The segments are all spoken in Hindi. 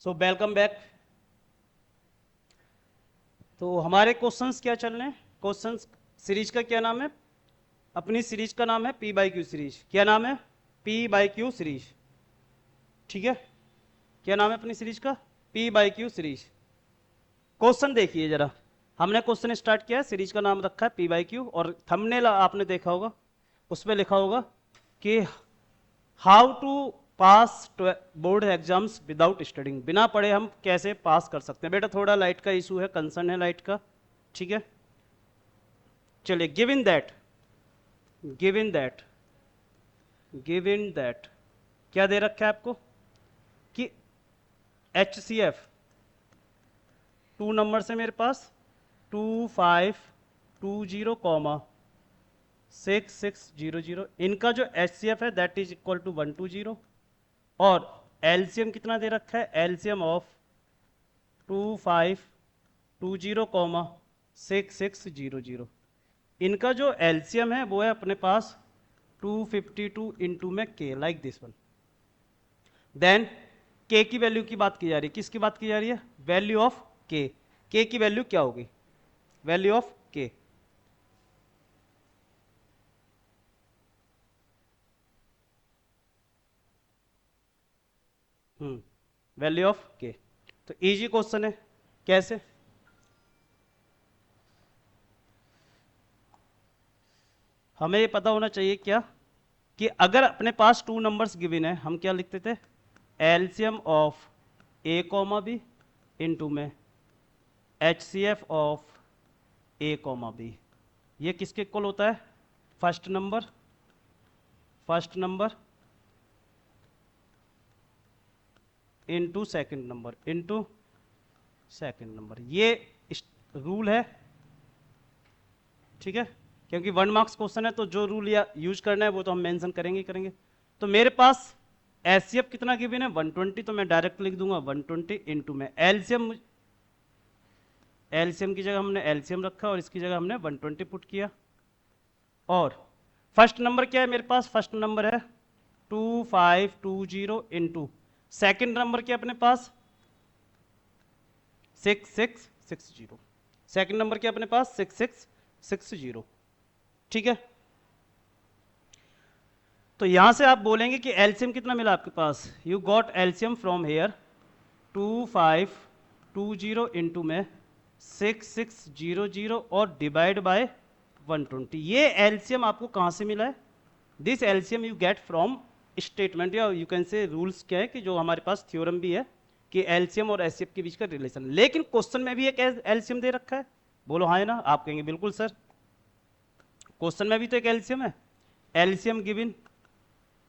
So welcome back. तो हमारे क्वेश्चंस क्या चल रहे हैं? क्वेश्चंस सीरीज का क्या नाम है? अपनी सीरीज का नाम है पी बाई क्यू सीरीज। क्या नाम है? P by Q series. ठीक है, क्या नाम है अपनी सीरीज का? P by Q series. Question देखिए जरा। हमने क्वेश्चन स्टार्ट किया है, सीरीज का नाम रखा है पी बाई क्यू, और थंबनेल आपने देखा होगा, उसमें लिखा होगा कि how to pass board exams without studying. बिना पढ़े हम कैसे पास कर सकते हैं। बेटा थोड़ा लाइट का इशू है, कंसर्न है लाइट का। ठीक है, चलिए। गिवन दैट गिवन दैट क्या दे रखा है आपको कि H C F two number से मेरे पास 2520, 6600, इनका जो एच सी एफ है दैट इज इक्वल टू 120, और एलसीएम कितना दे रखा है? एलसीएम ऑफ 2520, 6600, इनका जो एलसीएम है वो है अपने पास 252 इंटू में के, लाइक दिस वन। देन के की वैल्यू की बात की जा रही है। किसकी बात की जा रही है? वैल्यू ऑफ के। के की वैल्यू क्या होगी? वैल्यू ऑफ के, वैल्यू ऑफ के। तो इजी क्वेश्चन है। कैसे? हमें ये पता होना चाहिए क्या कि अगर अपने पास टू नंबर्स गिवन है, हम क्या लिखते थे? LCM of A comma B into में H C F of A comma B. ये किसके इक्वल होता है? First number into second number. ये रूल है। ठीक है, क्योंकि 1 मार्क्स क्वेश्चन है तो जो रूल या यूज करना है वो तो हम मेंशन करेंगे ही करेंगे। तो मेरे पास एचसीएफ कितना गिवन है? 120, तो मैं डायरेक्ट लिख दूंगा 120 इंटू में एलसीएम। एलसीएम की जगह हमने एलसीएम रखा और इसकी जगह हमने 120 पुट किया। और फर्स्ट नंबर क्या है मेरे पास? फर्स्ट नंबर है 2520 इंटू सेकेंड नंबर क्या अपने पास? 6660। सेकेंड नंबर क्या अपने पास? 6660। ठीक है, तो यहां से आप बोलेंगे कि एलसीएम कितना मिला आपके पास? You got LCM from here 2520 into में 6600 और डिवाइड बाय 120। ये एलसीएम आपको कहां से मिला है? This LCM you get from statement, या यू कैन से रूल्स क्या है कि जो हमारे पास थ्योरम भी है कि एलसीएम और एचसीएफ के बीच का रिलेशन। लेकिन क्वेश्चन में भी एक एलसीएम दे रखा है। बोलो हाँ है ना? आप कहेंगे बिल्कुल सर, क्वेश्चन में भी तो एक एलसीएम है। LCM given.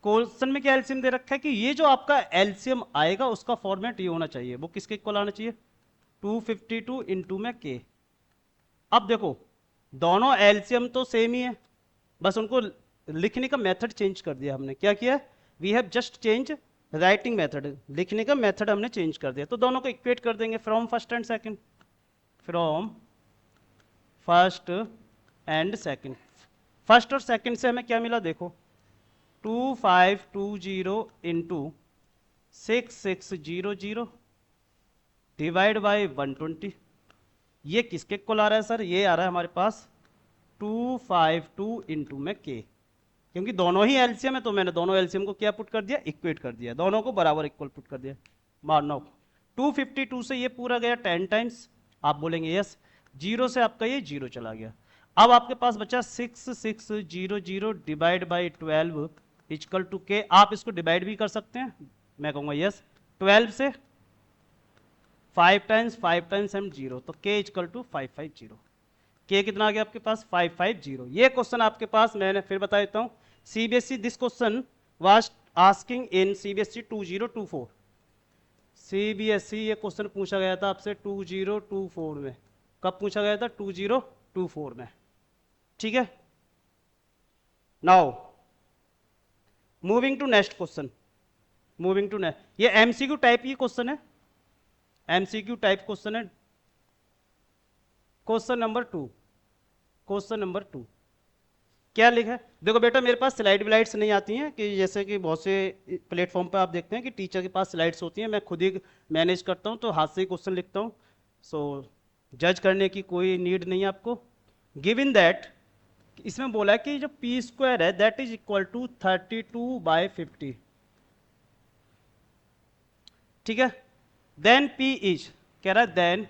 क्वेश्चन में क्या एलसीएम दे रखा है कि ये जो आपका एलसीएम आएगा उसका फॉर्मेट ये होना चाहिए। वो किसके इक्वल आना चाहिए? 252 इंटू में के। अब देखो, दोनों एलसीएम तो सेम ही है, बस उनको लिखने का मेथड चेंज कर दिया हमने। क्या किया? We have just change writing method. लिखने का मेथड हमने चेंज कर दिया, तो दोनों को इक्वेट कर देंगे from first and second. From first and second. First और सेकंड से हमें क्या मिला? देखो 2520 इंटू 6600 डिवाइड बाई 120। ये किसके इक्वल आ रहा है सर? ये आ रहा है हमारे पास 252 इंटू में के। क्योंकि दोनों ही एलसीएम है तो मैंने दोनों एलसीएम को क्या पुट कर दिया? इक्वेट कर दिया, दोनों को बराबर इक्वल पुट कर दिया। मानो 252 से ये पूरा गया 10 टाइम्स, आप बोलेंगे यस। जीरो से आपका ये जीरो चला गया। अब आपके पास बचा 6600 डिवाइड बाई 12 इक्वल टू के। आप इसको डिवाइड भी कर सकते हैं, मैं कहूंगा यस। 12 से 5 टाइम्स एम जीरो, तो के इक्वल टू 550। के कितना आ गया आपके पास? 550। ये क्वेश्चन आपके पास, मैंने फिर बता देता हूं, CBSE this question was asking in CBSE 2024। CBSE ये क्वेश्चन पूछा गया था आपसे 2024 में। कब पूछा गया था? 2024 में। ठीक है, now moving to next question. Moving to next, ये एमसीक्यू टाइप की क्वेश्चन है। एमसीक्यू टाइप क्वेश्चन है। Question number 2। क्या लिखा है? देखो बेटा मेरे पास स्लाइड विलाइड्स नहीं आती हैं कि जैसे कि बहुत से प्लेटफॉर्म पे आप देखते हैं कि टीचर के पास स्लाइड्स होती हैं, मैं खुद ही मैनेज करता हूँ तो हाथ से ही क्वेश्चन लिखता हूँ। सो जज करने की कोई नीड नहीं है आपको। गिवन दैट, इसमें बोला है कि जो पी स्क्वायर है दैट इज इक्वल टू 32/50, ठीक है। देन पी इज, कह रहा है देन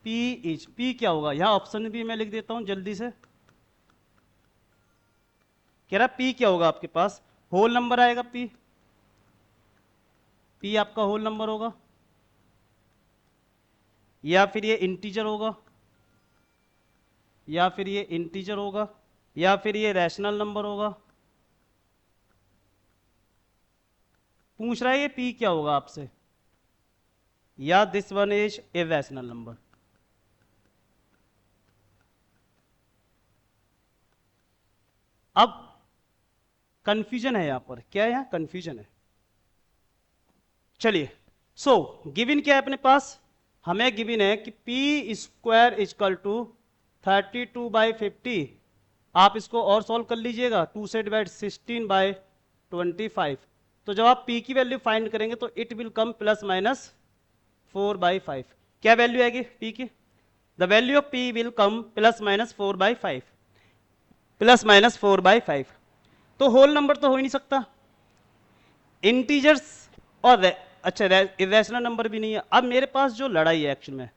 पी इज, पी क्या होगा, यहां ऑप्शन भी मैं लिख देता हूं जल्दी से। कह रहा पी क्या होगा आपके पास, होल नंबर आएगा पी, पी आपका होल नंबर होगा, या फिर ये इंटीजर होगा, या फिर ये इंटीजर होगा, या फिर ये रैशनल नंबर होगा। पूछ रहा है ये पी क्या होगा आपसे, या this one is a rational number. अब कंफ्यूजन है यहां पर, क्या है यहां कंफ्यूजन है। चलिए सो गिवन क्या है अपने पास, हमें गिवन है कि पी स्क्वायर इजकल टू 32/50। आप इसको और सॉल्व कर लीजिएगा, 2 से डिवाइड 16/25। तो जब आप p की वैल्यू फाइंड करेंगे तो इट विल कम +-4/5। क्या वैल्यू आएगी p की, the value of p will come +-4/5, +-4/5। तो होल नंबर तो हो ही नहीं सकता, इंटीजर्स और अच्छा इरेशनल नंबर भी नहीं है। अब मेरे पास जो लड़ाई है एक्चुअल में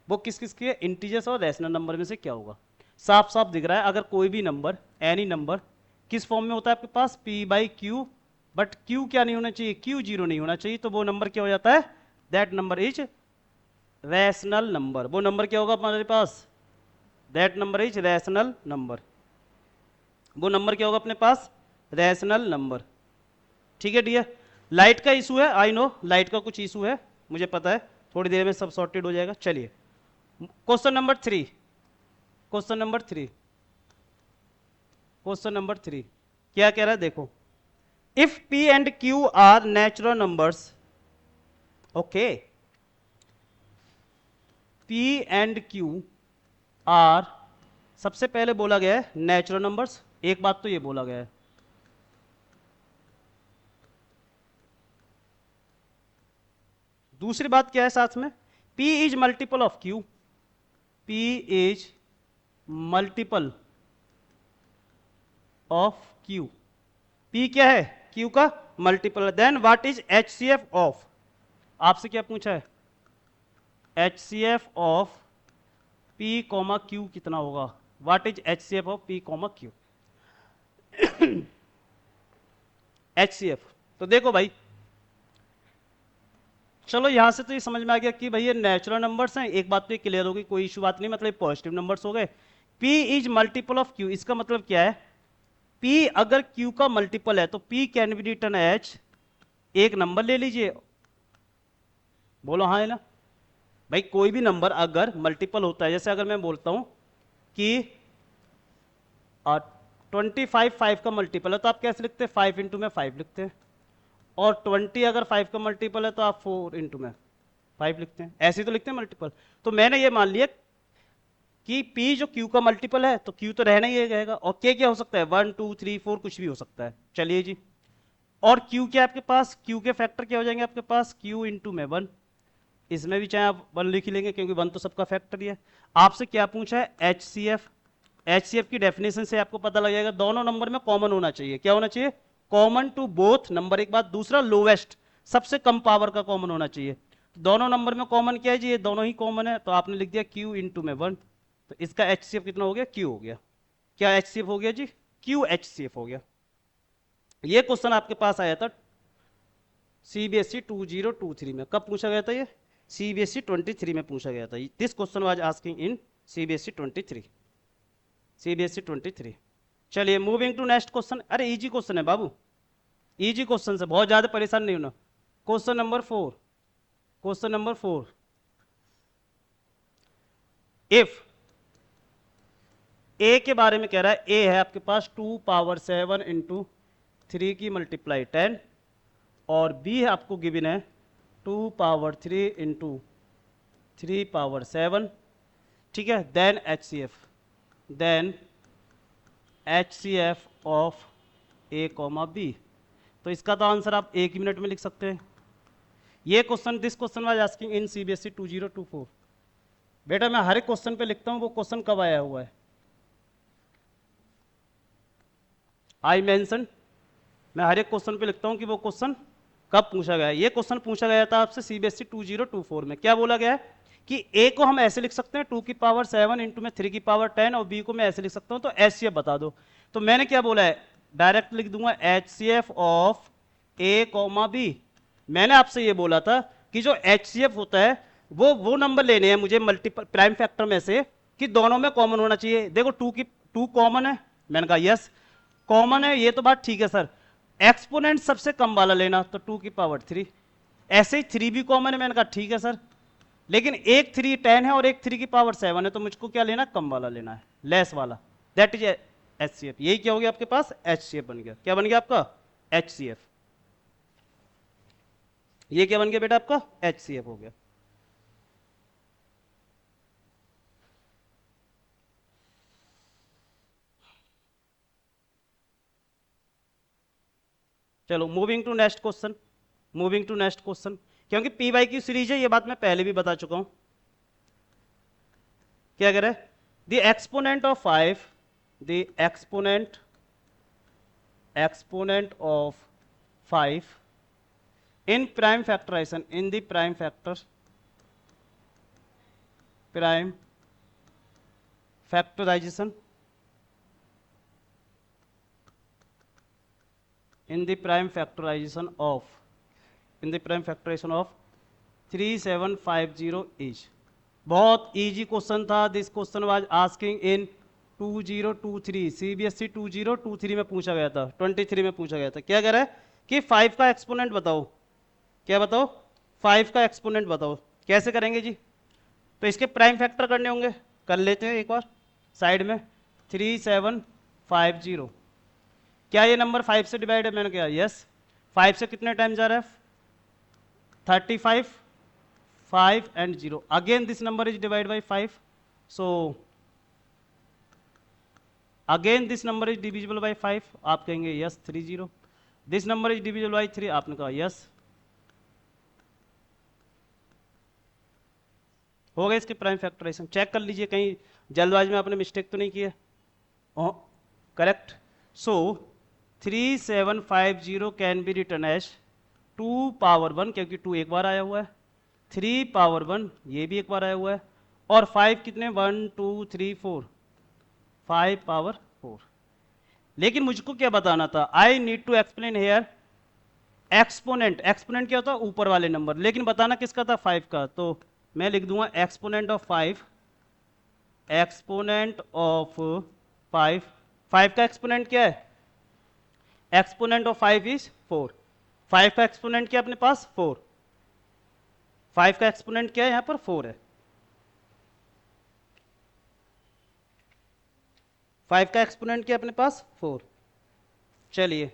वो किस किस की है, इंटीजर्स और रैशनल नंबर में से क्या होगा। साफ साफ दिख रहा है, अगर कोई भी नंबर एनी नंबर किस फॉर्म में होता है आपके पास, p/q, बट q क्या नहीं होना चाहिए, q 0 नहीं होना चाहिए, तो वो नंबर क्या हो जाता है, that number is rational number. वो नंबर क्या होगा हमारे पास, that number is rational number. वो नंबर क्या होगा अपने पास, रैशनल नंबर। ठीक है डियर, लाइट का इशू है, आई नो लाइट का कुछ इशू है, मुझे पता है, थोड़ी देर में सब सॉर्टेड हो जाएगा। चलिए question number 3, question number 3, question number 3 क्या कह रहा है देखो, if p and q are natural numbers, okay, p and q are, सबसे पहले बोला गया है नेचुरल नंबर्स, एक बात तो ये बोला गया है। दूसरी बात क्या है साथ में, p is multiple of q, p is multiple of q, p क्या है, q का multiple. Then what is HCF of, आपसे क्या पूछा है, HCF ऑफ p, q कितना होगा, what is HCF of p, q। HCF, तो देखो भाई, चलो यहां से तो ये समझ में आ गया कि भाई ये नेचुरल नंबर्स हैं, एक बात तो ये क्लियर होगी, कोई इशू बात नहीं, मतलब पॉजिटिव नंबर्स हो गए। p is multiple of q, इसका मतलब क्या है, p अगर q का मल्टीपल है तो p can be written as, एक नंबर ले लीजिए, बोलो हाँ है ना भाई, कोई भी नंबर अगर मल्टीपल होता है, जैसे अगर मैं बोलता हूं कि 25 5 का मल्टीपल है तो आप कैसे लिखते हैं, 5 इंटू में 5 लिखते हैं, और 20 अगर 5 का मल्टीपल है तो आप 4 इंटू में 5 लिखते हैं, ऐसे तो लिखते हैं मल्टीपल। तो मैंने ये मान लिया कि p जो q का मल्टीपल है तो q तो रहना ही रहेगा, और k क्या हो सकता है, 1 2 3 4 कुछ भी हो सकता है। चलिए जी, और q क्या है आपके पास, q के फैक्टर क्या हो जाएंगे आपके पास, q इंटू में 1, इसमें भी चाहे आप 1 लिख लेंगे क्योंकि 1 तो सबका फैक्टर ही है। आपसे क्या पूछा है, HCF, HCF की डेफिनेशन से आपको पता लग जाएगा, दोनों नंबर में कॉमन होना चाहिए, क्या होना चाहिए, कॉमन टू बोथ नंबर, एक बात, दूसरा लोवेस्ट, सबसे कम पावर का कॉमन होना चाहिए। तो दोनों नंबर में कॉमन क्या है जी, ये दोनों ही कॉमन है, तो आपने लिख दिया q इंटू में 1, तो इसका HCF कितना हो गया, q हो गया। क्या HCF हो गया जी, q HCF हो गया। ये क्वेश्चन आपके पास आया था CBSE 2023 में, कब पूछा गया था ये, CBSE 23 में पूछा गया था, this question was asking in CBSE 23, CBSE 23। चलिए मूविंग टू नेक्स्ट क्वेश्चन, अरे इजी क्वेश्चन है बाबू, इजी क्वेश्चन से बहुत ज्यादा परेशान नहीं होना। Question number 4, question number 4, if A के बारे में कह रहा है, ए है आपके पास 2 पावर 7 इंटू 3 की मल्टीप्लाई 10, और बी है आपको गिवन है 2 पावर 3 इंटू 3 पावर 7, ठीक है। Then HCF, then HCF of A comma B. तो इसका तो आंसर आप एक ही मिनट में लिख सकते हैं। ये question, this question was asking in CBSE 2024। बेटा मैं हर एक क्वेश्चन पे लिखता हूँ वो क्वेश्चन कब आया हुआ है। आई मेंशन, मैं हर एक क्वेश्चन पे लिखता हूँ कि वो क्वेश्चन कब पूछा गया है। ये क्वेश्चन पूछा गया था आपसे CBSE 2024 में। क्या बोला गया है कि ए को हम ऐसे लिख सकते हैं 2 की पावर 7 इंटू में 3 की पावर 10, और बी को मैं ऐसे लिख सकता हूँ, तो HCF बता दो। तो मैंने क्या बोला है, डायरेक्ट लिख दूंगा HCF of A comma B. मैंने आपसे ये बोला था कि जो HCF होता है वो नंबर लेने हैं मुझे मल्टीपल प्राइम फैक्टर में से कि दोनों में कॉमन होना चाहिए। देखो 2 कॉमन है, मैंने कहा यस कॉमन है, ये तो बात ठीक है सर। एक्सपोनेंट सबसे कम वाला लेना, तो 2 की पावर 3। ऐसे ही 3 भी कॉमन है, मैंने कहा ठीक है सर, लेकिन एक 3 10 है और एक 3 की पावर 7 है, तो मुझको क्या लेना, कम वाला लेना है, लेस वाला। That is HCF। यही क्या हो गया आपके पास, HCF बन गया। क्या बन गया आपका, HCF। ये क्या बन गया बेटा आपका, HCF हो गया। चलो moving to next question, moving to next question. क्योंकि पी वाई की सीरीज है, ये बात मैं पहले भी बता चुका हूं। क्या कह रहा है, the exponent of 5, the exponent of 5 in prime factorization, in the prime factorization, in the prime factorization of 3750 is। बहुत इजी क्वेश्चन था। This question was asking in 2023, CBSE 2023 में पूछा गया था, 23 में पूछा गया था। क्या कह रहा है कि 5 का एक्सपोनेंट बताओ। क्या बताओ, 5 का एक्सपोनेंट बताओ। कैसे करेंगे जी, तो इसके प्राइम फैक्टर करने होंगे, कर लेते हैं एक बार साइड में। 3750, क्या ये नंबर 5 से डिवाइड है, मैंने कहा यस। 5 से कितने टाइम जा रहा है, 35, 5 and 0। Again this number is divide by 5, so again this number is divisible by 5। आप कहेंगे yes 30। This number is divisible by 3, आपने कहा यस। हो गया इसके प्राइम फैक्टराइजेशन। चेक कर लीजिए कहीं जल्दबाजी में आपने मिस्टेक तो नहीं किया। Correct. So 3750 can be written as 2 power 1, क्योंकि 2 एक बार आया हुआ है, 3 पावर 1 ये भी एक बार आया हुआ है, और 5 कितने, 1 2 3 4, 5 पावर 4। लेकिन मुझको क्या बताना था, I need to explain here exponent. Exponent क्या होता है, ऊपर वाले नंबर, लेकिन बताना किसका था, 5 का। तो मैं लिख दूंगा एक्सपोनेंट ऑफ 5, एक्सपोनेंट ऑफ 5। 5 का एक्सपोनेंट क्या है, एक्सपोनेंट ऑफ 5 इज 4। 5 का एक्सपोनेंट क्या अपने पास, 4। 5 का एक्सपोनेंट क्या है यहां पर, 4 है। 5 का एक्सपोनेंट क्या अपने पास, 4। चलिए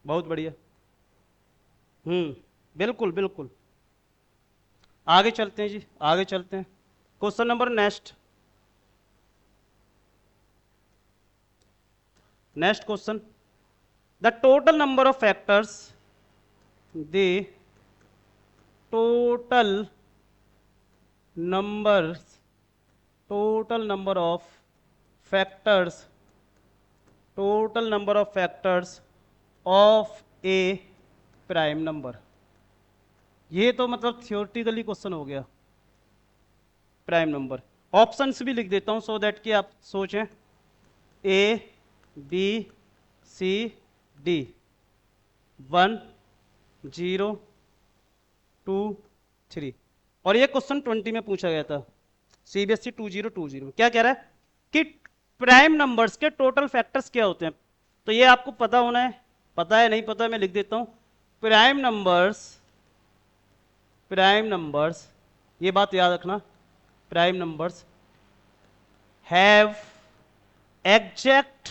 बहुत बढ़िया। बिल्कुल बिल्कुल। आगे चलते हैं जी, आगे चलते हैं। Question number next, next question. The total number of factors, the total number of factors, total number of factors of A prime number. ये तो मतलब थियोरेटिकली क्वेश्चन हो गया। प्राइम नंबर, ऑप्शंस भी लिख देता हूं सो दैट कि आप सोचें। A B C D, 1 0 2 3। और ये क्वेश्चन 20 में पूछा गया था, CBSE 2020 में। क्या कह रहा है कि प्राइम नंबर्स के टोटल फैक्टर्स क्या होते हैं। तो ये आपको पता होना है, पता है नहीं पता मैं लिख देता हूं। प्राइम नंबर्स, ये बात याद रखना, प्राइम नंबर्स हैव एग्जैक्ट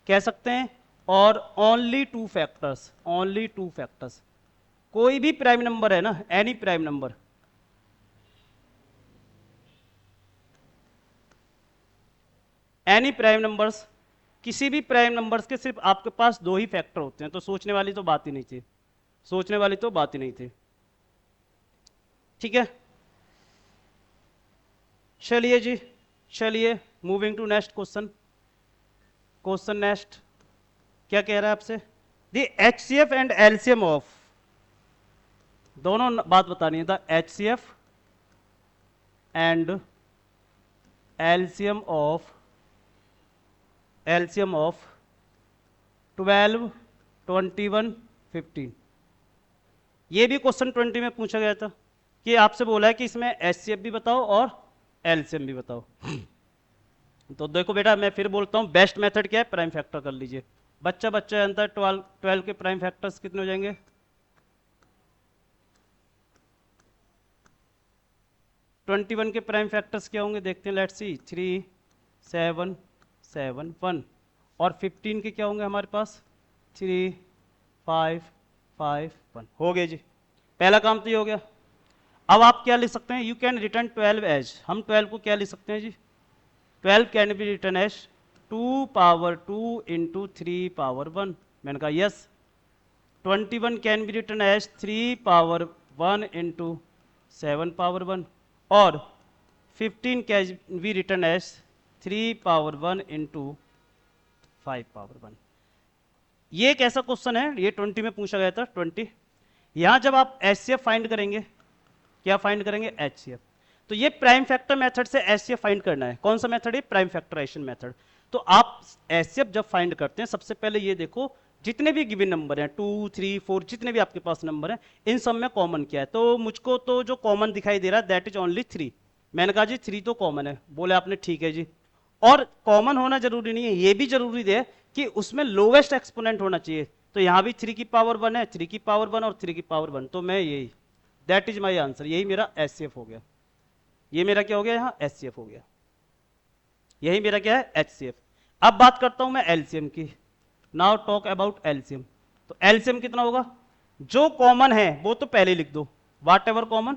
कह सकते हैं, और ओनली 2 फैक्टर्स, ओनली 2 फैक्टर्स। कोई भी प्राइम नंबर है ना, any prime number, any prime numbers, किसी भी प्राइम नंबर्स के सिर्फ आपके पास दो ही फैक्टर होते हैं, तो सोचने वाली तो बात ही नहीं थी, सोचने वाली तो बात ही नहीं थी। ठीक है, चलिए जी, चलिए moving to next question. Question next क्या कह रहा है आपसे, the HCF and LCM of, दोनों बात बतानी है, the HCF and LCM of 12, 21, 15। ये भी क्वेश्चन 20 में पूछा गया था कि आपसे बोला है कि इसमें एचसीएफ भी बताओ और एलसीएम भी बताओ। तो देखो बेटा, मैं फिर बोलता हूं, बेस्ट मेथड क्या है, प्राइम फैक्टर कर लीजिए। बच्चा बच्चा जानता है 12 के प्राइम फैक्टर्स कितने हो जाएंगे, 21 के प्राइम फैक्टर्स क्या होंगे देखते हैं, लेट्स सी, 3, 7, 7, 1, और 15 के क्या होंगे हमारे पास, 3, 5, 5, 1। हो गए जी, पहला काम तो ये हो गया। अब आप क्या लिख सकते हैं, यू कैन रिटर्न 12 एज, हम 12 को क्या लिख सकते हैं जी, 12 can be written as 2 power 2 into 3 power 1। मैंने कहा yes. 21 can be written as 3 power 1 into 7 power 1, और 15 can be written as 3 power 1 into 5 power 1। ये एक ऐसा क्वेश्चन है, ये 20 में पूछा गया था, 20। यहां जब आप एचसीएफ फाइंड करेंगे, क्या फाइंड करेंगे, एचसीएफ, तो ये प्राइम फैक्टर मेथड से एचसीएफ फाइंड करना है। कौन सा मेथड है, प्राइम फैक्टराइजेशन मेथड। तो आप एचसीएफ जब फाइंड करते हैं, सबसे पहले ये देखो जितने भी गिवन नंबर हैं, 2, 3, 4, जितने भी आपके पास नंबर हैं, इन सब में कॉमन क्या है। तो मुझको तो जो कॉमन दिखाई दे रहा है दैट इज ओनली 3। मैंने कहा जी 3 तो कॉमन है, बोले आपने ठीक है जी। और कॉमन होना जरूरी नहीं है, ये भी जरूरी है कि उसमें लोवेस्ट एक्सपोनेंट होना चाहिए। तो यहां भी 3 की पावर 1 है, 3 की पावर 1 और 3 की पावर 1, तो मैं यही, दैट इज माई आंसर, यही मेरा एचसीएफ हो गया। ये मेरा क्या हो गया, यहां एचसीएफ हो गया, यही मेरा क्या है, एचसीएफ। अब बात करता हूं मैं एलसीएम की। Now talk about LCM. तो एलसीएम कितना होगा, जो कॉमन है वो तो पहले लिख दो, वाट एवर कॉमन,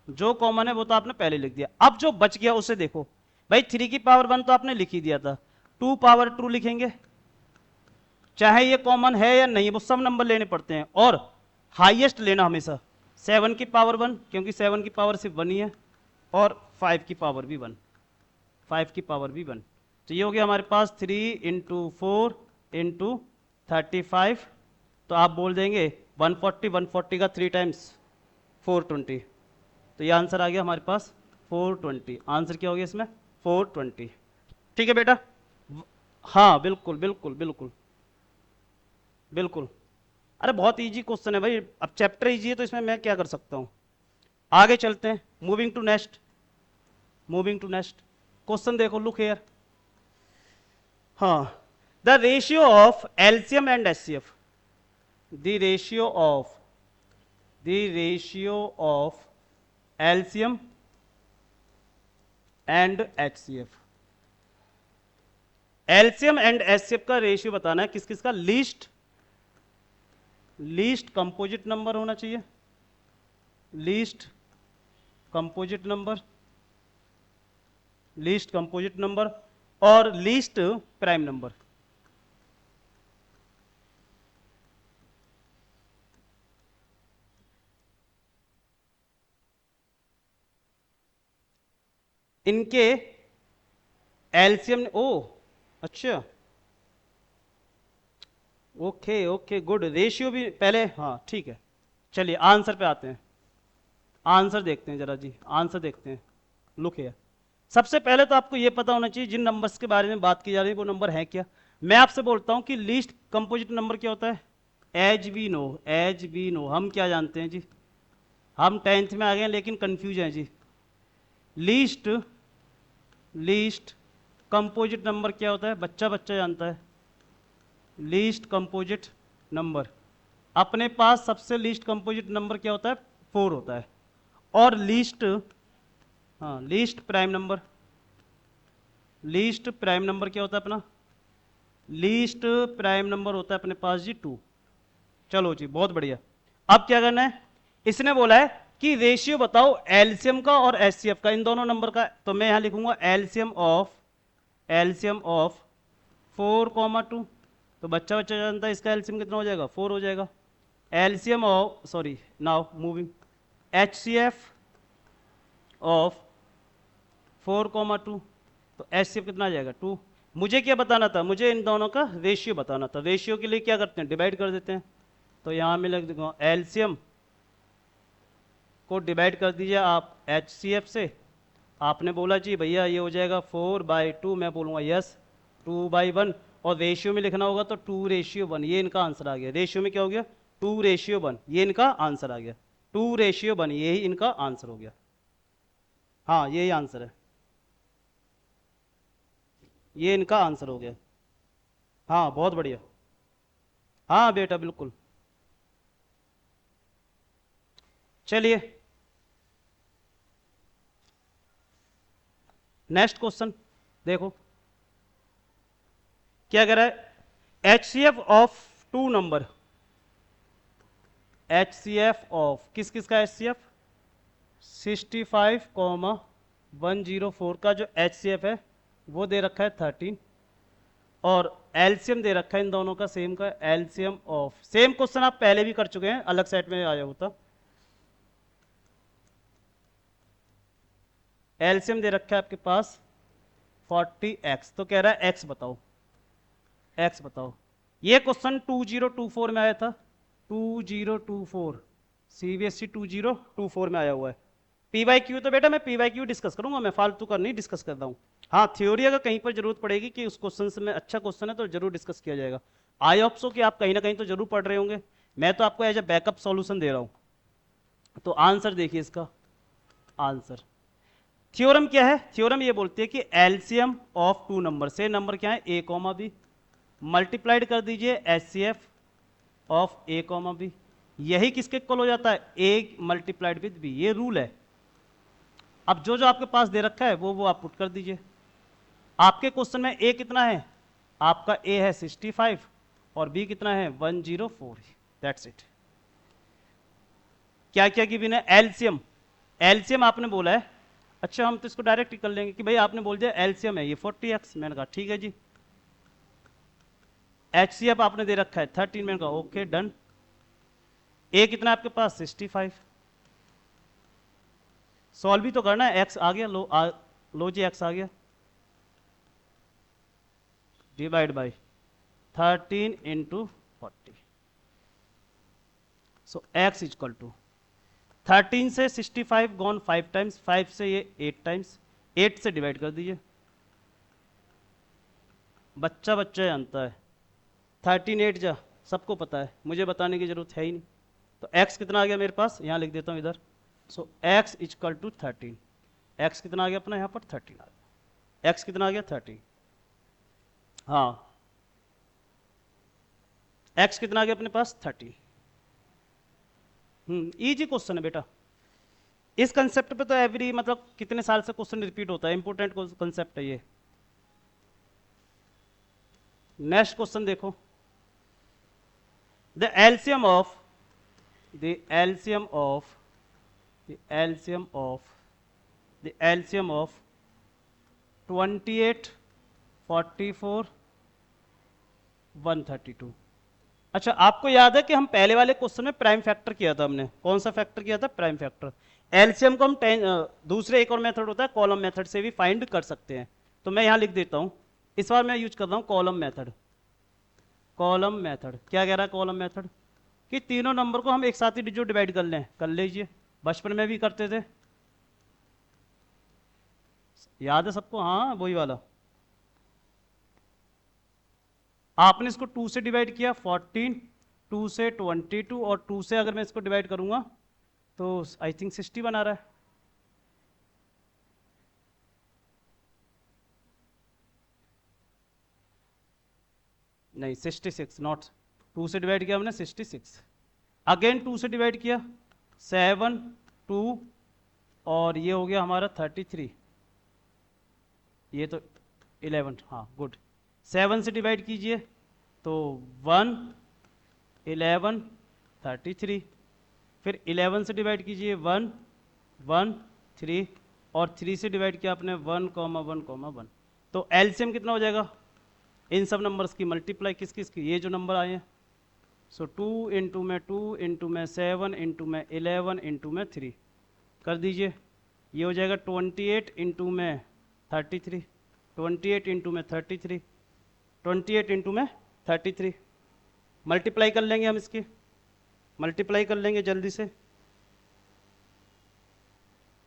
जो कॉमन है वो तो आपने पहले लिख दिया। अब जो बच गया उसे देखो भाई, 3 की पावर 1 तो आपने लिख ही दिया था, 2 पावर 2 लिखेंगे, चाहे ये कॉमन है या नहीं, वो सब नंबर लेने पड़ते हैं, और हाईएस्ट लेना हमेशा 7 की पावर 1, क्योंकि 7 की पावर सिर्फ 1 ही है, और 5 की पावर भी 1, 5 की पावर भी 1। तो ये हो गया हमारे पास 3 इंटू 4 इंटू 35, तो आप बोल देंगे 140, 140 का 3 टाइम्स 420, तो ये आंसर आ गया हमारे पास 420। आंसर क्या हो गया इसमें, 420। ठीक है बेटा, हाँ बिल्कुल बिल्कुल बिल्कुल बिल्कुल। अरे बहुत इजी क्वेश्चन है भाई, अब चैप्टर इजी है तो इसमें मैं क्या कर सकता हूं। आगे चलते हैं, moving to next, moving to next question देखो, लुक हियर। हाँ, the ratio of LCM and HCF, the ratio of LCM and HCF, LCM and HCF का रेशियो बताना है, किस किस का, लीस्ट कंपोजिट नंबर होना चाहिए, least composite number, least composite number, और लीस्ट प्राइम नंबर। इनके एलसीएम, ओ अच्छा, ओके ओके गुड, रेशियो भी पहले, हाँ ठीक है। चलिए आंसर पे आते हैं, आंसर देखते हैं जरा जी, आंसर देखते हैं। लुक है, सबसे पहले तो आपको यह पता होना चाहिए जिन नंबर्स के बारे में बात की जा रही है वो नंबर है क्या। मैं आपसे बोलता हूं कि लीस्ट कंपोजिट नंबर क्या होता है, as we know, as we know, हम क्या जानते हैं जी, हम 10th में आ गए हैं लेकिन कंफ्यूज हैं जी। लीस्ट कंपोजिट नंबर क्या होता है, बच्चा बच्चा जानता है। लीस्ट कंपोजिट नंबर, अपने पास सबसे लीस्ट कंपोजिट नंबर क्या होता है, 4 होता है। और लीस्ट, हाँ least prime number, least prime number क्या होता है अपना, लीस्ट प्राइम नंबर होता है अपने पास जी 2। चलो जी बहुत बढ़िया। अब क्या करना है, इसने बोला है कि रेशियो बताओ एलसीएम का और एचसीएफ का, इन दोनों नंबर का। तो मैं यहां लिखूंगा एलसीएम ऑफ एलसीएम ऑफ 4,2, तो बच्चा बच्चा जानता है इसका एलसीएम कितना हो जाएगा, 4 हो जाएगा। LCM of, sorry now moving, HCF of 4,2, तो एचसीएफ कितना आ जाएगा, 2। मुझे क्या बताना था, मुझे इन दोनों का रेशियो बताना था। रेशियो के लिए क्या करते हैं, डिवाइड कर देते हैं। तो यहाँ मैं लिख दूंगा एलसीएम को डिवाइड कर दीजिए आप एचसीएफ से। आपने बोला जी भैया ये हो जाएगा 4/2, मैं बोलूँगा यस, 2/1, और रेशियो में लिखना होगा तो 2:1, ये इनका आंसर आ गया। रेशियो में क्या हो गया, 2:1, ये इनका आंसर आ गया। 2:1, यही इनका आंसर हो गया। हाँ यही आंसर है, ये इनका आंसर हो गया। हाँ बहुत बढ़िया, हाँ बेटा बिल्कुल। चलिए नेक्स्ट क्वेश्चन देखो क्या कह रहा है, HCF of 2 number, HCF of किस किस का एचसीएफ, 65,104 का जो एचसीएफ है वो दे रखा है 13, और एलसीएम दे रखा है इन दोनों का सेम का, एलसीएम ऑफ, सेम क्वेश्चन आप पहले भी कर चुके हैं, अलग सेट में आया होता। एलसीएम दे रखा है आपके पास 40x, तो कह रहा है x बताओ, x बताओ। ये क्वेश्चन 2024 में आया था, 2024 सीबीएसई 2024 में आया हुआ है। पीवाईक्यू तो बेटा मैं पीवाईक्यू डिस्कस करूंगा, मैं फालतू का नहीं डिस्कस करता हूँ। हाँ थ्योरी अगर कहीं पर जरूरत पड़ेगी कि उस क्वेश्चन से में अच्छा क्वेश्चन है तो जरूर डिस्कस किया जाएगा। आई होप सो कि आप कहीं ना कहीं तो जरूर पढ़ रहे होंगे, मैं तो आपको एज ए बैकअप सॉल्यूशन दे रहा हूँ। तो आंसर देखिए इसका, आंसर थ्योरम क्या है, थ्योरम ये बोलती है कि एलसीएम ऑफ 2 नंबर से, नंबर क्या है ए कॉमा बी, मल्टीप्लाइड कर दीजिए HCF of A comma B, यही किसके इक्वल हो जाता है, ए मल्टीप्लाइड विद बी, ये रूल है। अब जो जो आपके पास दे रखा है वो आप पुट कर दीजिए। आपके क्वेश्चन में ए कितना है, आपका ए है 65 और बी कितना है 104, दैट्स इट। क्या क्या गिवन है, एलसीएम, एलसीएम आपने बोला है, अच्छा हम तो इसको डायरेक्ट ही कर लेंगे कि भाई आपने बोल दिया एलसीएम है ये 40x, मैंने कहा ठीक है जी। एचसीएफ आपने दे रखा है 13, मैंने कहा ओके डन। ए कितना है आपके पास 65, सॉल्व भी तो करना है, एक्स आ गया, लो जी एक्स आ गया, divide by 13 into 40, so X is equal to 13 से 65 गॉन 5 टाइम्स, 5 से ये 8 टाइम्स, 8 से डिवाइड कर दीजिए, बच्चा बच्चा जानता है, 13 8 जा, सबको पता है, मुझे बताने की जरूरत है ही नहीं। तो x कितना आ गया मेरे पास, यहाँ लिख देता हूँ इधर, सो x इजकल टू 13, x कितना आ गया अपना यहाँ पर 13 आ गया, x कितना आ गया 13, हाँ x कितना आ गया अपने पास 13। इजी क्वेश्चन है बेटा, इस कंसेप्ट पे तो एवरी मतलब कितने साल से क्वेश्चन रिपीट होता है, इंपॉर्टेंट कंसेप्ट है ये। नेक्स्ट क्वेश्चन देखो, the LCM of the LCM of the LCM of the LCM of 28 44 132। अच्छा आपको याद है कि हम पहले वाले क्वेश्चन में प्राइम फैक्टर किया था, हमने कौन सा फैक्टर किया था, प्राइम फैक्टर। एलसीएम को हम दूसरे एक और मेथड होता है कॉलम मेथड से भी फाइंड कर सकते हैं, तो मैं यहां लिख देता हूं, इस बार मैं यूज कर रहा हूं कॉलम मेथड। कॉलम मेथड क्या कह रहा है, कॉलम मेथड कि तीनों नंबर को हम एक साथ ही जो डिवाइड कर लें, कर लीजिए, बचपन में भी करते थे, याद है सबको, हाँ वही वाला। आपने इसको 2 से डिवाइड किया 14, 2 से 22, और 2 से अगर मैं इसको डिवाइड करूंगा तो आई थिंक 60 बना रहा है। नहीं 66 नॉट, 2 से डिवाइड किया हमने 66, अगेन 2 से डिवाइड किया 7 2, और ये हो गया हमारा 33, ये तो 11, हाँ गुड। 7 से डिवाइड कीजिए तो 1 11 33, फिर 11 से डिवाइड कीजिए 1 1 3, और 3 से डिवाइड किया आपने 1 1 1, तो एलसीएम कितना हो जाएगा इन सब नंबर्स की मल्टीप्लाई किस किस की, ये जो नंबर आए हैं। सो 2 इंटू में 2 इंटू में 7 इंटू में 11 इंटू में 3 कर दीजिए। ये हो जाएगा 28 इंटू में 33, 28 इंटू में 33, 28 इंटू में 33। मल्टीप्लाई कर लेंगे हम इसकी, मल्टीप्लाई कर लेंगे जल्दी से।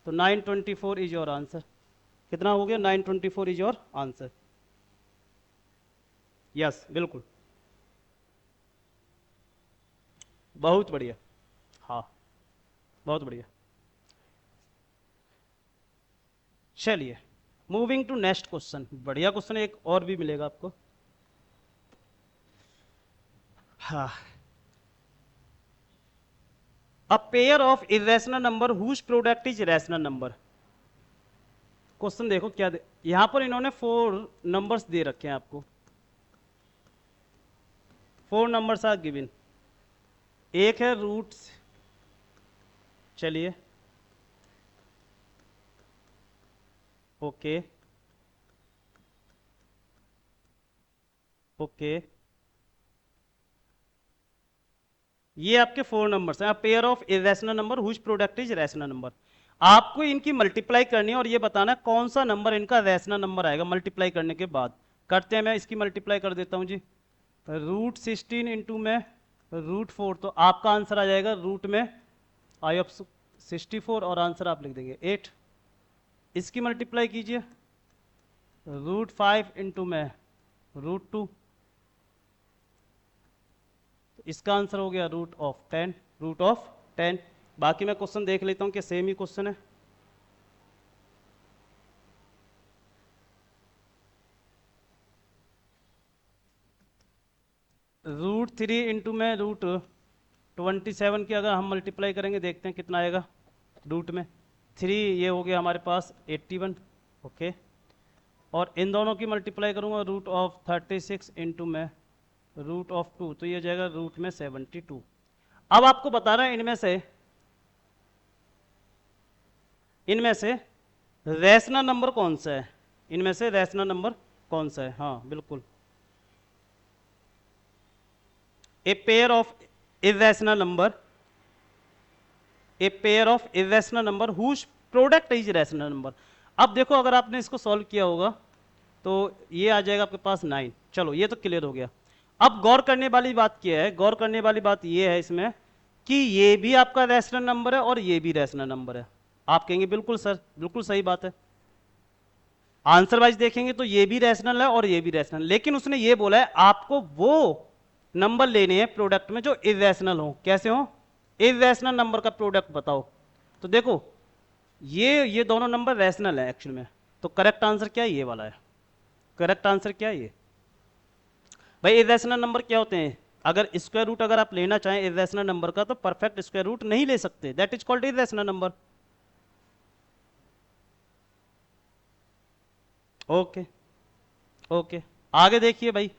तो 924 इज योर आंसर। कितना हो गया? 924 इज योर आंसर। यस बिल्कुल, बहुत बढ़िया, हाँ बहुत बढ़िया। चलिए मूविंग टू नेक्स्ट क्वेश्चन। बढ़िया क्वेश्चन, एक और भी मिलेगा आपको। हाँ, a pair of irrational number whose product is rational number. Question देखो क्या यहां पर इन्होंने 4 नंबर्स दे रखे हैं आपको। 4 नंबर्स आर गिवन। एक है रूट, चलिए ओके ओके, ये आपके 4 नंबर्स हैं। Pair of irrational number whose product is rational number. आपको इनकी मल्टीप्लाई करनी है और ये बताना है कौन सा नंबर इनका रैशनल नंबर आएगा मल्टीप्लाई करने के बाद। करते हैं, मैं इसकी मल्टीप्लाई कर देता हूं जी। रूट 16 इंटू में रूट 4, तो आपका आंसर आ जाएगा रूट में आई ऑफ 64 और आंसर आप लिख देंगे 8। इसकी मल्टीप्लाई कीजिए, रूट 5 इंटू में रूट 2, इसका आंसर हो गया रूट ऑफ 10, रूट ऑफ 10। बाकी मैं क्वेश्चन देख लेता हूं कि सेम ही क्वेश्चन है। रूट 3 इंटू में रूट 27 की अगर हम मल्टीप्लाई करेंगे, देखते हैं कितना आएगा। रूट में 3, ये हो गया हमारे पास 81, ओके। और इन दोनों की मल्टीप्लाई करूंगा, रूट ऑफ 36 इंटू में रूट ऑफ 2, तो ये हो जाएगा रूट में 72। अब आपको बता रहा है इनमें से रैशनल नंबर कौन सा है, इनमें से रैशनल नंबर कौन सा है। हाँ बिल्कुल, a pair of irrational number, a pair of irrational number whose product is rational number. अब देखो अगर आपने इसको सॉल्व किया होगा तो ये आ जाएगा आपके पास 9। चलो ये तो क्लियर हो गया। अब गौर करने वाली बात क्या है, गौर करने वाली बात ये है इसमें कि ये भी आपका रैशनल नंबर है और ये भी रैशनल नंबर है। आप कहेंगे बिल्कुल सर, बिल्कुल सही बात है। आंसर वाइज देखेंगे तो ये भी रैशनल है और ये भी रैशनल, लेकिन उसने ये बोला है आपको वो नंबर लेने हैं प्रोडक्ट में जो इरेशनल हो। कैसे हो? इरेशनल नंबर का प्रोडक्ट बताओ। तो देखो ये दोनों नंबर रैशनल है एक्चुअल में, तो करेक्ट आंसर क्या है? ये वाला है। करेक्ट आंसर क्या है? ये। भाई इरेशनल नंबर क्या होते हैं? अगर स्क्वायर रूट अगर आप लेना चाहें इरेशनल नंबर का, तो परफेक्ट स्क्वायर रूट नहीं ले सकते, that is called irrational number. Okay okay, आगे देखिए भाई,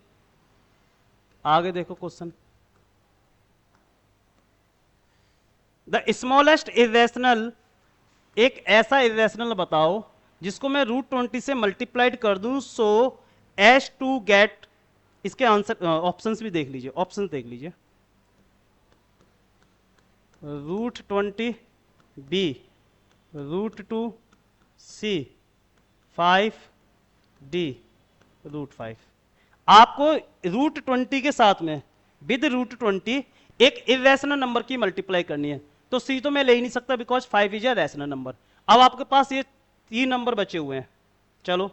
आगे देखो क्वेश्चन। द स्मॉलेस्ट इरेशनल, एक ऐसा इरेशनल बताओ जिसको मैं रूट 20 से मल्टीप्लाइड कर दूं सो एज टू गेट, इसके आंसर ऑप्शंस भी देख लीजिए, ऑप्शंस देख लीजिए। रूट 20 बी, रूट 2 सी, 5 डी, रूट 5। आपको रूट 20 के साथ में विद रूट 20 एक इरेशनल नंबर की मल्टीप्लाई करनी है। तो सी तो मैं ले ही नहीं सकता because 5 is a rational number. अब आपके पास ये 3 नंबर बचे हुए हैं। चलो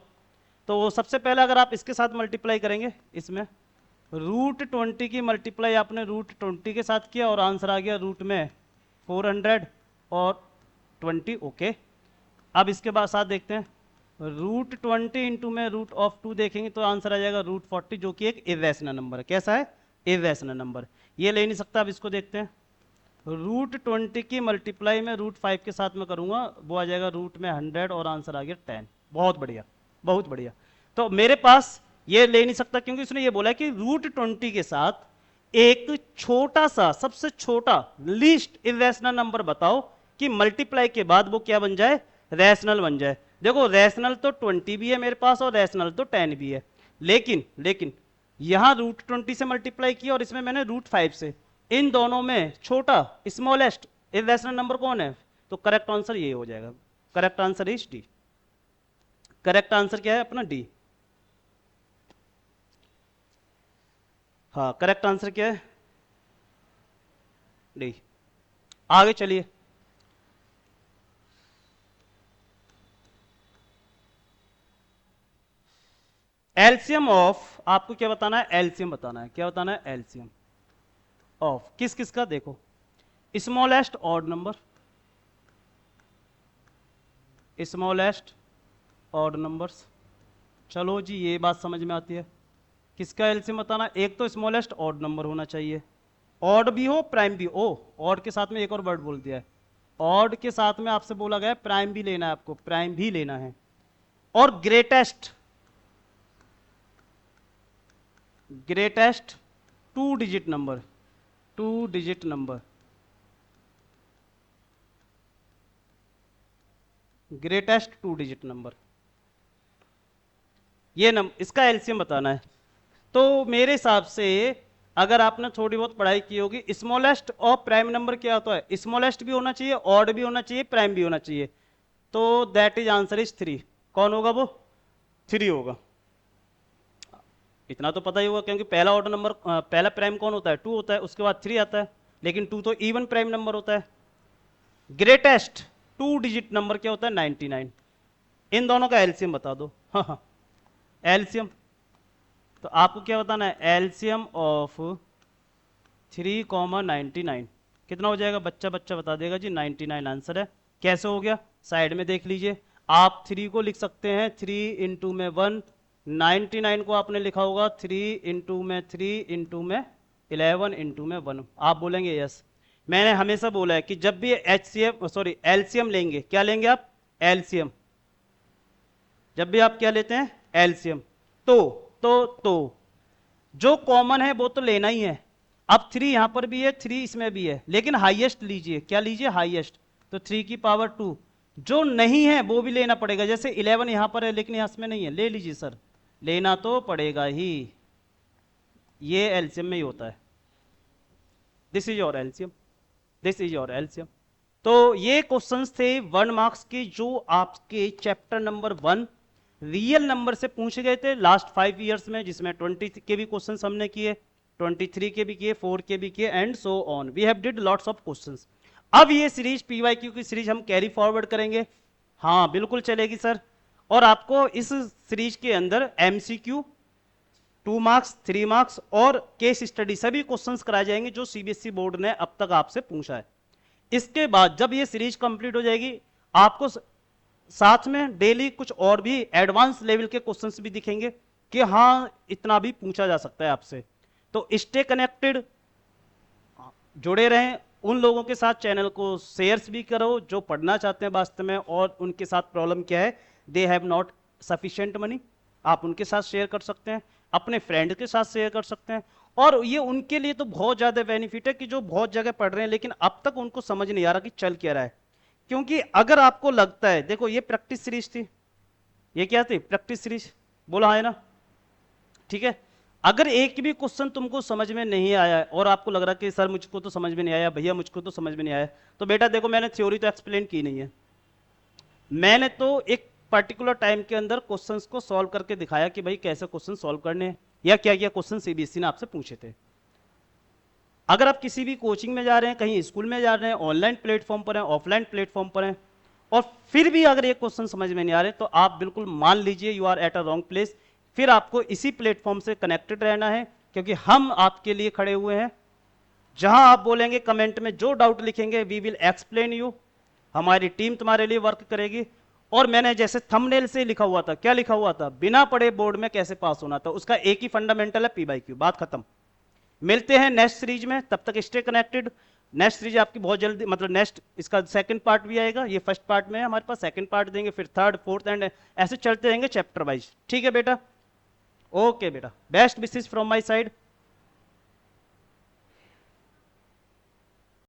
तो सबसे पहले अगर आप इसके साथ मल्टीप्लाई करेंगे, इसमें रूट 20 की मल्टीप्लाई आपने रूट 20 के साथ किया और आंसर आ गया रूट में 400 और 20, ओके। अब इसके बाद साथ देखते हैं, रूट 20 इंटू में रूट ऑफ 2 देखेंगे तो आंसर आ जाएगा रूट 40, जो कि एक इरेशनल नंबर है। कैसा है? इरेशनल नंबर, ये ले नहीं सकता। अब इसको देखते हैं, रूट 20 की मल्टीप्लाई में रूट 5 के साथ में करूंगा, वो आ जाएगा रूट में 100 और आंसर आ गया 10। बहुत बढ़िया, बहुत बढ़िया। तो मेरे पास ये ले नहीं सकता क्योंकि उसने ये बोला कि रूट 20 के साथ एक छोटा सा, सबसे छोटा लीस्ट इरेशनल नंबर बताओ कि मल्टीप्लाई के बाद वो क्या बन जाए? रैशनल बन जाए। देखो रैशनल तो 20 भी है मेरे पास और रैशनल तो 10 भी है, लेकिन लेकिन यहां √20 से मल्टीप्लाई किया और इसमें मैंने √5 से, इन दोनों में छोटा स्मॉलेस्ट इरेशनल नंबर कौन है? तो करेक्ट आंसर ये हो जाएगा। Correct answer is D. Correct answer क्या है अपना? डी। हाँ, करेक्ट आंसर क्या है? डी। आगे चलिए। एलसीएम ऑफ, आपको क्या बताना है? एलसीएम बताना है। क्या बताना है? एलसीएम ऑफ किस किस का? देखो, smallest odd number, smallest odd numbers. चलो जी, ये बात समझ में आती है। किसका एलसीएम बताना? एक तो स्मॉलेस्ट ऑड नंबर होना चाहिए, ऑड भी हो प्राइम भी हो। ऑड के साथ में एक और वर्ड बोल दिया है, ऑड के साथ में आपसे बोला गया है प्राइम भी लेना है, आपको प्राइम भी लेना है। और greatest, greatest 2 digit number, 2 digit number, greatest 2 digit number, ये इसका एलसीएम बताना है। तो मेरे हिसाब से अगर आपने थोड़ी बहुत पढ़ाई की होगी, स्मॉलेस्ट और प्राइम नंबर क्या होता है? स्मॉलेस्ट भी होना चाहिए, ऑड भी होना चाहिए, प्राइम भी होना चाहिए। तो दैट इज आंसर इज 3। कौन होगा वो? 3 होगा। इतना तो पता ही होगा, क्योंकि पहला ऑर्डर नंबर, पहला प्राइम कौन होता है? 2 होता है, उसके बाद 3 आता है, लेकिन 2 तो इवन प्राइम नंबर होता है। ग्रेटेस्ट 2 डिजिट नंबर क्या होता है? 99। इन दोनों का एलसीएम बता दो। हाँ हाँ, एलसीएम। तो आपको क्या बताना है? एलसीएम ऑफ 3,99 कितना हो जाएगा? बच्चा बच्चा बता देगा जी, 99 आंसर है। कैसे हो गया? साइड में देख लीजिए, आप 3 को लिख सकते हैं 3 इंटू में 1, 99 को आपने लिखा होगा 3 इंटू में 3 इंटू में 11 इंटू में 1। आप बोलेंगे यस। मैंने हमेशा बोला है कि जब भी एलसीएम लेंगे, क्या लेंगे आप? एलसीएम। जब भी आप क्या लेते हैं? एलसीएम। तो जो कॉमन है वो तो लेना ही है। अब 3 यहां पर भी है, 3 इसमें भी है, लेकिन हाईएस्ट लीजिए। क्या लीजिए? हाईएस्ट। तो 3 की पावर 2। जो नहीं है वो भी लेना पड़ेगा, जैसे 11 यहां पर है लेकिन यहां इसमें नहीं है, ले लीजिए सर, लेना तो पड़ेगा ही। ये एलसीएम में ही होता है। This is your LCM, this is your LCM. तो ये क्वेश्चंस थे 1 मार्क्स के, जो आपके चैप्टर नंबर 1 रियल नंबर से पूछे गए थे लास्ट 5 इयर्स में, जिसमें 20 के भी क्वेश्चंस हमने किए, 23 के भी किए, 4 के भी किए, and so on. We have did lots of questions. अब ये सीरीज पीवाईक्यू की सीरीज हम कैरी फॉरवर्ड करेंगे। हाँ बिल्कुल चलेगी सर। और आपको इस सीरीज के अंदर एमसीक्यू 2 मार्क्स, 3 मार्क्स और केस स्टडी सभी क्वेश्चंस कराए जाएंगे जो सीबीएसई बोर्ड ने अब तक आपसे पूछा है। इसके बाद जब ये सीरीज कंप्लीट हो जाएगी, आपको साथ में डेली कुछ और भी एडवांस लेवल के क्वेश्चंस भी दिखेंगे कि हाँ इतना भी पूछा जा सकता है आपसे। तो स्टे कनेक्टेड, जुड़े रहें उन लोगों के साथ, चैनल को शेयर्स भी करो जो पढ़ना चाहते हैं वास्तव में और उनके साथ प्रॉब्लम क्या है, they have not sufficient money. आप उनके साथ शेयर कर सकते हैं, अपने फ्रेंड के साथ शेयर कर सकते हैं। और ये उनके लिए तो बहुत ज़्यादा बेनिफिट है कि जो बहुत जगह पढ़ रहे हैं लेकिन अब तक उनको समझ नहीं आ रहा कि चल क्या रहा है। क्योंकि अगर आपको लगता है, देखो ये प्रैक्टिस सीरीज थी, ये क्या थी? प्रैक्टिस सीरीज, बोला है ना? ठीक है। अगर एक भी क्वेश्चन तुमको समझ में नहीं आया और आपको लग रहा कि सर मुझको तो समझ में नहीं आया, भैया मुझको तो समझ में नहीं आया, तो बेटा देखो मैंने थ्योरी तो एक्सप्लेन की नहीं है, मैंने तो एक पर्टिकुलर टाइम के अंदर क्वेश्चंस को सॉल्व करके दिखाया कि भाई कैसे क्वेश्चन सॉल्व करने हैं या क्या क्या क्वेश्चन सीबीएसई ने आपसे पूछे थे। अगर आप किसी भी कोचिंग में जा रहे हैं, कहीं स्कूल में जा रहे हैं, ऑनलाइन प्लेटफॉर्म पर हैं, ऑफलाइन प्लेटफॉर्म पर हैं, और फिर भी अगर ये क्वेश्चन समझ में नहीं आ रहे, तो आप बिल्कुल मान लीजिए you are at a wrong place. फिर आपको इसी प्लेटफॉर्म से कनेक्टेड रहना है, क्योंकि हम आपके लिए खड़े हुए हैं। जहां आप बोलेंगे कमेंट में, जो डाउट लिखेंगे, वी विल एक्सप्लेन यू। हमारी टीम तुम्हारे लिए वर्क करेगी। और मैंने जैसे थंबनेल से लिखा हुआ था, क्या लिखा हुआ था? बिना पढ़े बोर्ड में कैसे पास होना था, उसका एक ही फंडामेंटल है, पी/क्यू। बात खत्म। मिलते हैं नेक्स्ट सीरीज में, तब तक स्टे कनेक्टेड। नेक्स्ट सीरीज आपकी बहुत जल्दी, मतलब नेक्स्ट इसका सेकंड पार्ट भी आएगा। ये फर्स्ट पार्ट में है हमारे पास, सेकंड पार्ट देंगे, फिर थर्ड, फोर्थ एंड ऐसे चलते रहेंगे चैप्टर वाइज। ठीक है बेटा? ओके बेटा, best wishes from my side.